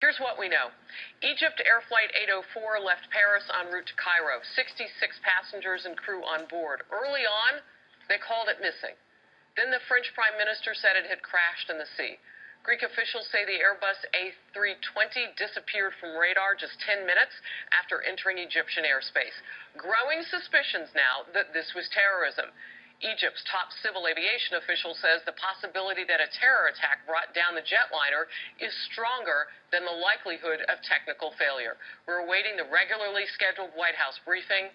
Here's what we know. Egyptair Flight 804 left Paris en route to Cairo. 66 passengers and crew on board. Early on, they called it missing. Then the French Prime Minister said it had crashed in the sea. Greek officials say the Airbus A320 disappeared from radar just 10 minutes after entering Egyptian airspace. Growing suspicions now that this was terrorism. Egypt's top civil aviation official says the possibility that a terror attack brought down the jetliner is stronger than the likelihood of technical failure. We're awaiting the regularly scheduled White House briefing,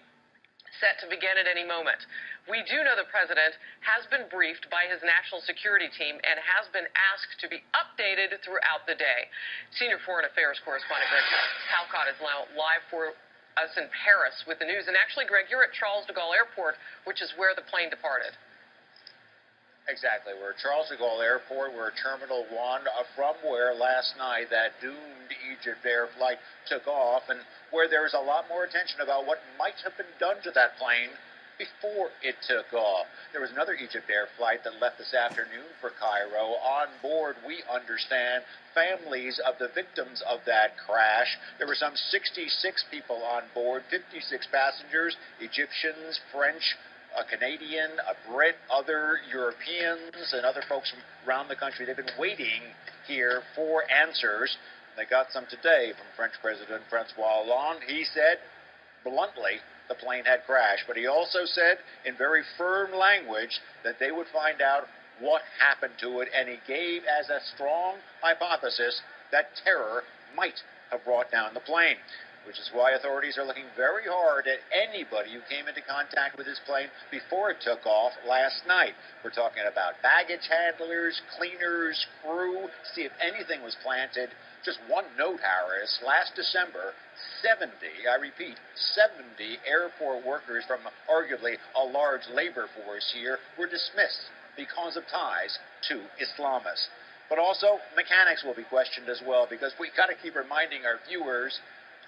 set to begin at any moment. We do know the president has been briefed by his national security team and has been asked to be updated throughout the day. Senior foreign affairs correspondent Greg Talcott is now live for us in Paris with the news. And actually, Greg, you're at Charles de Gaulle Airport, which is where the plane departed. Exactly. We're at Charles de Gaulle Airport. We're at Terminal 1, from where last night that doomed Egyptair flight took off, and where there was a lot more attention about what might have been done to that plane before it took off. There was another Egyptair flight that left this afternoon for Cairo. On board, we understand, families of the victims of that crash. There were some 66 people on board, 56 passengers, Egyptians, French, a Canadian, a Brit, other Europeans, and other folks from around the country. They've been waiting here for answers. They got some today from French President Francois Hollande. He said, bluntly, the plane had crashed, but he also said in very firm language that they would find out what happened to it, and he gave as a strong hypothesis that terror might have brought down the plane, which is why authorities are looking very hard at anybody who came into contact with this plane before it took off last night. We're talking about baggage handlers, cleaners, crew, see if anything was planted. Just one note, Harris, last December, 70, I repeat, 70 airport workers from arguably a large labor force here were dismissed because of ties to Islamists. But also, mechanics will be questioned as well, because we got to keep reminding our viewers,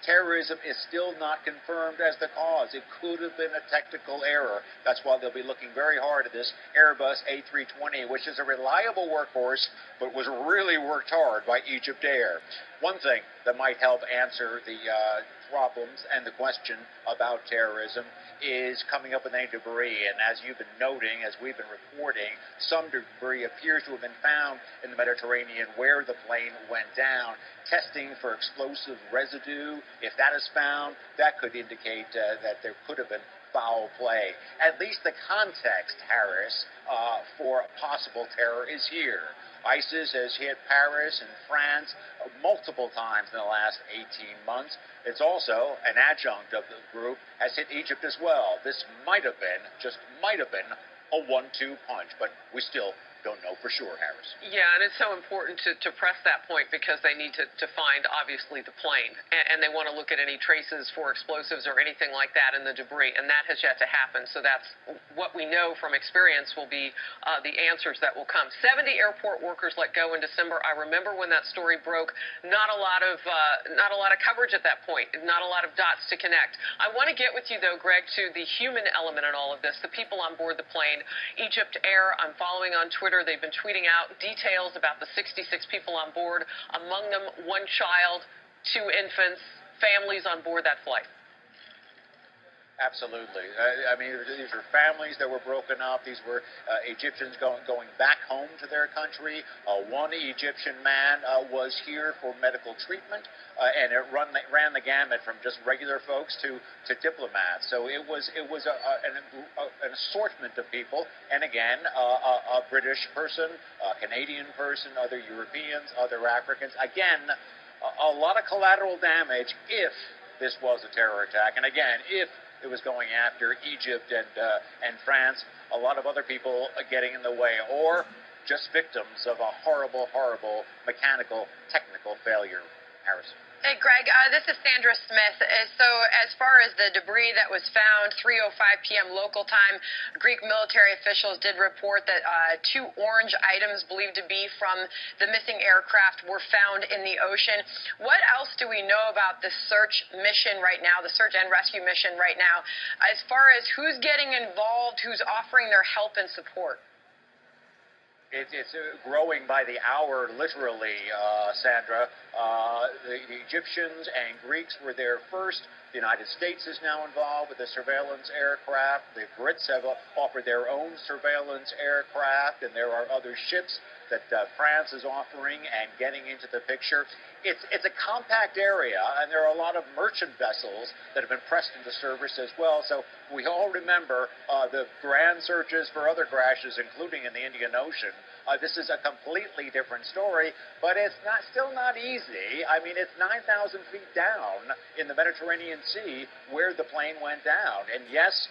terrorism is still not confirmed as the cause. It could have been a technical error. That's why they'll be looking very hard at this Airbus A320, which is a reliable workhorse, but was really worked hard by Egyptair. One thing that might help answer the problems and the question about terrorism is coming up with any debris. And as you've been noting, as we've been reporting, some debris appears to have been found in the Mediterranean where the plane went down. Testing for explosive residue, if that is found, that could indicate that there could have been foul play. At least the context, Harris, for possible terror is here. ISIS has hit Paris and France multiple times in the last 18 months. It's also an adjunct of the group has hit Egypt as well. This might have been, just might have been, a 1-2 punch, but we still don't know for sure, Harris. Yeah, and it's so important to press that point, because they need to find, obviously, the plane, and they want to look at any traces for explosives or anything like that in the debris, and that has yet to happen. So that's what we know from experience will be the answers that will come. 70 airport workers let go in December. I remember when that story broke. Not a lot of coverage at that point. Not a lot of dots to connect. I want to get with you, though, Greg, to the human element in all of this. The people on board the plane. Egyptair, I'm following on Twitter. They've been tweeting out details about the 66 people on board, among them 1 child, 2 infants, families on board that flight. Absolutely. I mean, these were families that were broken up. These were Egyptians going back home to their country. One Egyptian man was here for medical treatment, and it ran the gamut from just regular folks to diplomats. So it was an assortment of people. And again, a British person, a Canadian person, other Europeans, other Africans. Again, a lot of collateral damage if this was a terror attack. And again, if it was going after Egypt and France, a lot of other people getting in the way, or just victims of a horrible, horrible mechanical, technical failure. Harris. Hey, Greg, this is Sandra Smith. So as far as the debris that was found, 3:05 p.m. local time, Greek military officials did report that 2 orange items believed to be from the missing aircraft were found in the ocean. What else do we know about the search mission right now, the search and rescue mission right now, as far as who's getting involved, who's offering their help and support? It's growing by the hour, literally, Sandra. The Egyptians and Greeks were there first. The United States is now involved with the surveillance aircraft. The Brits have offered their own surveillance aircraft, and there are other ships that France is offering and getting into the picture. It's a compact area, and there are a lot of merchant vessels that have been pressed into service as well. So we all remember the grand searches for other crashes, including in the Indian Ocean. This is a completely different story, but it's still not easy. I mean, it's 9,000 feet down in the Mediterranean Sea where the plane went down. And yes,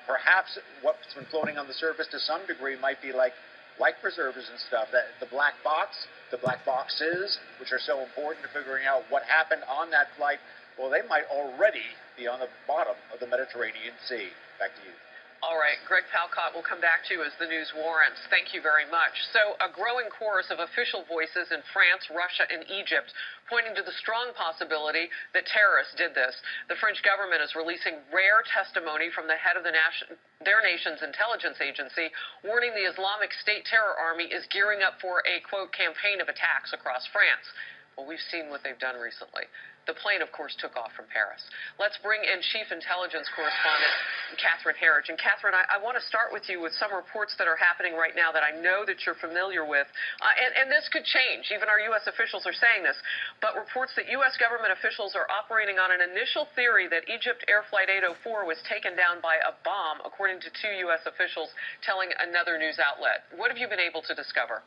perhaps what's been floating on the surface to some degree might be like life preservers and stuff. That the black boxes, which are so important to figuring out what happened on that flight, well, they might already be on the bottom of the Mediterranean Sea. Back to you. All right, Greg Palcott will come back to you as the news warrants. Thank you very much. So a growing chorus of official voices in France, Russia, and Egypt pointing to the strong possibility that terrorists did this. The French government is releasing rare testimony from the head of their nation's intelligence agency, warning the Islamic State terror army is gearing up for a, quote, campaign of attacks across France. Well, we've seen what they've done recently. The plane, of course, took off from Paris. Let's bring in Chief Intelligence Correspondent Catherine Herridge. And Catherine, I want to start with you with some reports that are happening right now that I know that you're familiar with. And this could change. Even our U.S. officials are saying this. But reports that U.S. government officials are operating on an initial theory that Egyptair Flight 804 was taken down by a bomb, according to two U.S. officials telling another news outlet. What have you been able to discover?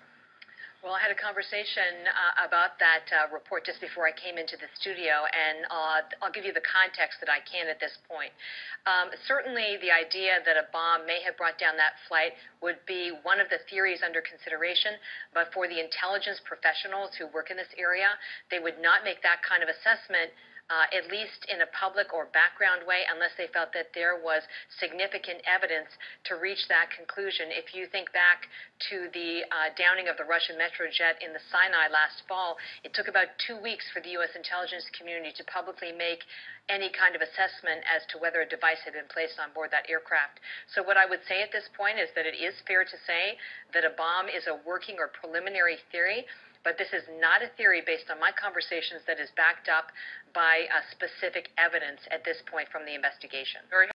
Well, I had a conversation about that report just before I came into the studio, and I'll give you the context that I can at this point. Certainly, the idea that a bomb may have brought down that flight would be one of the theories under consideration, but for the intelligence professionals who work in this area, they would not make that kind of assessment at least in a public or background way, unless they felt that there was significant evidence to reach that conclusion. If you think back to the downing of the Russian Metrojet in the Sinai last fall, it took about 2 weeks for the U.S. intelligence community to publicly make any kind of assessment as to whether a device had been placed on board that aircraft. So what I would say at this point is that it is fair to say that a bomb is a working or preliminary theory, but this is not a theory based on my conversations that is backed up by specific evidence at this point from the investigation. Very